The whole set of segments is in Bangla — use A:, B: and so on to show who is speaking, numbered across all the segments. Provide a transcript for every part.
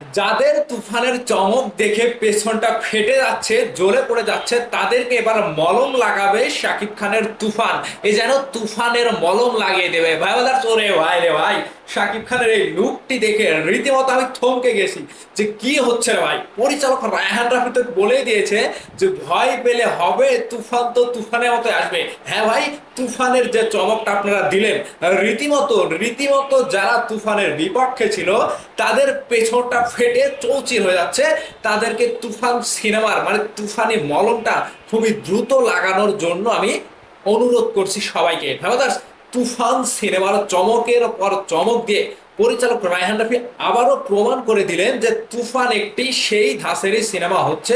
A: যাদের তুফানের চমক দেখে পেছনটা ফেটে যাচ্ছে, জ্বলে পড়ে যাচ্ছে, তাদেরকে এবার মলম লাগাবে শাকিব খানের তুফান। এ যেন তুফানের মলম লাগিয়ে দেবে ভাই। বলার ওরে ভাই রে ভাই, শাকিব খানের এই লুকটি দেখে রীতিমতো আমি থমকে গেছি যে কি হচ্ছে রে ভাই। পরিচালক রায়হান রাফি তো বলেই দিয়েছে যে ভয় পেলে হবে, তুফান তো তুফানের মতো আসবে। হ্যাঁ ভাই, তুফানের যে চমকটা আপনারা দিলেন, রীতিমতো রীতিমতো যারা তুফানের বিপক্ষে ছিল তাদের পেছনটা ফেটে চৌচির হয়ে যাচ্ছে। তাদেরকে তুফান সিনেমার মানে তুফানি মলমটা খুবই দ্রুত লাগানোর জন্য আমি অনুরোধ করছি সবাইকে। ভাবাদাস, তুফান সিনেমার চমকের পর চমক দিয়ে পরিচালক রায়হান রাফি আবারও প্রমাণ করে দিলেন যে তুফান একটি সেই ধাঁচেরই সিনেমা হচ্ছে,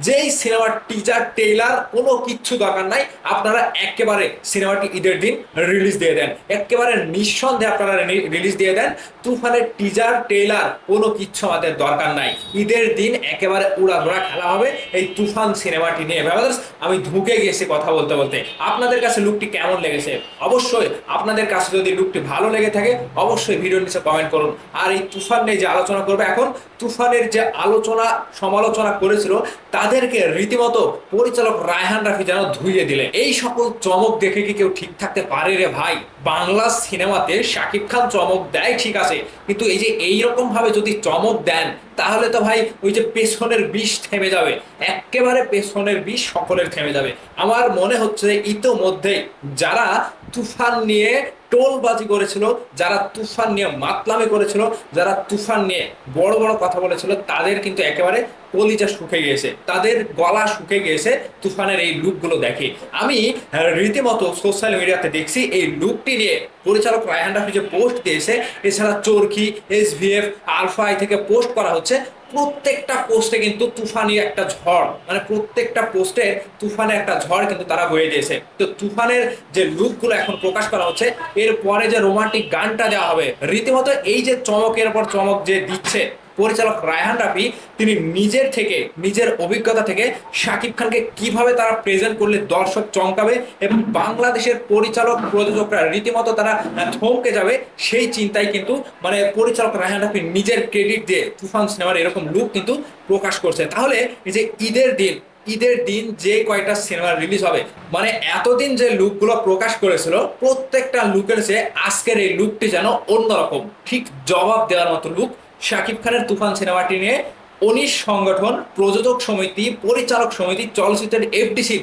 A: যেই সিনেমার টিজার টেইলার কোনো কিচ্ছু দরকার নাই। আপনারা একেবারে সিনেমাটি ঈদের দিন রিলিজ দিয়ে দেন, একেবারে নিঃসন্দেহে আপনারা রিলিজ দিয়ে দেন। তুফানের টিজার টেইলার কোনো কিচ্ছু আমাদের দরকার নাই। ঈদের দিন একেবারে উড়াধুরা খেলা হবে এই তুফান সিনেমাটি নিয়ে। ব্রাদার্স, আমি ঢুকে গেছি কথা বলতে বলতে। আপনাদের কাছে লুকটি কেমন লেগেছে? অবশ্যই আপনাদের কাছে যদি লুকটি ভালো লেগে থাকে অবশ্যই ভিডিওর নিচে কমেন্ট করুন। আর এই তুফান নিয়ে যে আলোচনা করবে এখন, তুফানের যে আলোচনা সমালোচনা করেছিল তাদেরকে রীতিমতো পরিচালক রায়হান রাফি যেন ধুইয়ে দিলেন। এই সকল চমক দেখে কি কেউ ঠিক থাকতে পারে রে ভাই? বাংলা সিনেমাতে শাকিব খান চমক দেয় ঠিক আছে, কিন্তু এই যে এইরকম ভাবে যদি চমক দেন তাহলে তো ভাই ওই যে পেছনের বিষ থেমে যাবে, একেবারে পেছনের বিষ সকলের থেমে যাবে। আমার মনে হচ্ছে ইতোমধ্যেই যারা তুফান নিয়ে টোলবাজি করেছিল, যারা তুফান নিয়ে মাতলামি করেছিল, যারা তুফান নিয়ে বড় বড় কথা বলেছিল, তাদের কিন্তু একেবারে কলিজা শুকে গিয়েছে, তাদের গলা শুকে গিয়েছে তুফানের এই লুকগুলো দেখে। আমি রীতিমতো সোশ্যাল মিডিয়াতে দেখছি এই লুকটি নিয়ে পরিচালক রায়হান রাফি যে পোস্ট দিয়েছে, এছাড়া চরকি, এসভিএফ, আলফা আই থেকে পোস্ট করা হচ্ছে, প্রত্যেকটা পোস্টে কিন্তু তুফানি একটা ঝড়, মানে প্রত্যেকটা পোস্টে তুফানের একটা ঝড় কিন্তু তারা বয়ে দিয়েছে। তো তুফানের যে লুকগুলো এখন প্রকাশ করা হচ্ছে, এরপরে যে রোমান্টিক গানটা দেওয়া হবে, রীতিমতো এই যে চমকের পর চমক যে দিচ্ছে পরিচালক রায়হান রাফি, তিনি নিজের থেকে নিজের অভিজ্ঞতা থেকে শাকিব খানকে কিভাবে তারা প্রেজেন্ট করলে দর্শক চমকাবে এবং বাংলাদেশের পরিচালক প্রযোজকরা রীতিমতো তারা থমকে যাবে, সেই চিন্তায় কিন্তু মানে পরিচালক রায়হান রাফি নিজের ক্রেডিট দিয়ে তুফান সিনেমার এরকম লুক কিন্তু প্রকাশ করছে। তাহলে এই যে ঈদের দিন যে কয়টা সিনেমা রিলিজ হবে, মানে এতদিন যে লুকগুলো প্রকাশ করেছিল প্রত্যেকটা লুকের চেয়ে আজকের এই লুকটি যেন অন্যরকম, ঠিক জবাব দেওয়ার মতো লুক। শাকিব খানের তুফান সিনেমাটি নিয়ে 19 সংগঠন, প্রযোজক সমিতি, পরিচালক সমিতি, চলচ্চিত্রের এফডিসি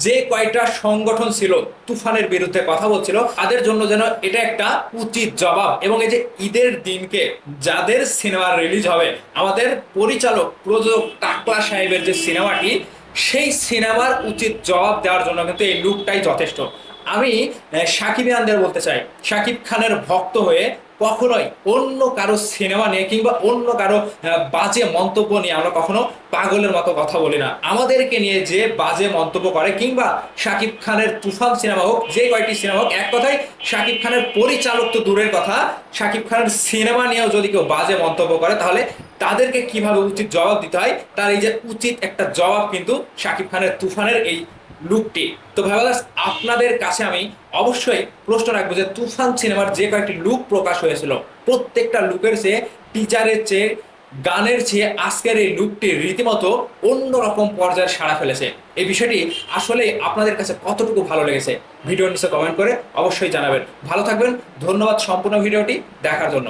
A: যে কয়টা সংগঠন ছিল তুফানের বিরুদ্ধে কথা বলছিল, তাদের জন্য যেন এটা একটা উচিত জবাব। এবং এই যে ঈদের দিনকে যাদের সিনেমা রিলিজ হবে, আমাদের পরিচালক প্রযোজক টাকলা সাহেবের যে সিনেমাটি, সেই সিনেমার উচিত জবাব দেওয়ার জন্য কিন্তু এই লুকটাই যথেষ্ট। আমি সাকিবিয়ানদের বলতে চাই, শাকিব খানের ভক্ত হয়ে কখনোই অন্য কারো সিনেমা নিয়ে কিংবা অন্য কারো বাজে মন্তব্য নিয়ে আমরা কখনো পাগলের মতো কথা বলি না। আমাদেরকে নিয়ে যে বাজে মন্তব্য করে, কিংবা শাকিব খানের তুফান সিনেমা হোক, যে কয়টি সিনেমা হোক, এক কথায় শাকিব খানের পরিচালক তো দূরের কথা, শাকিব খানের সিনেমা নিয়েও যদি কেউ বাজে মন্তব্য করে তাহলে তাদেরকে কিভাবে উচিত জবাব দিতে হয়, তার এই যে উচিত একটা জবাব কিন্তু শাকিব খানের তুফানের এই লুকটি। তো ভাইবাস, আপনাদের কাছে আমি অবশ্যই প্রশ্ন রাখবো যে তুফান সিনেমার যে কয়েকটি লুক প্রকাশ হয়েছিল, প্রত্যেকটা লুকের চেয়ে, টিজারের চেয়ে, গানের চেয়ে আজকের এই লুকটি রীতিমতো অন্যরকম পর্যায়ে সাড়া ফেলেছে। এই বিষয়টি আসলে আপনাদের কাছে কতটুকু ভালো লেগেছে ভিডিওর নিচে কমেন্ট করে অবশ্যই জানাবেন। ভালো থাকবেন, ধন্যবাদ সম্পূর্ণ ভিডিওটি দেখার জন্য।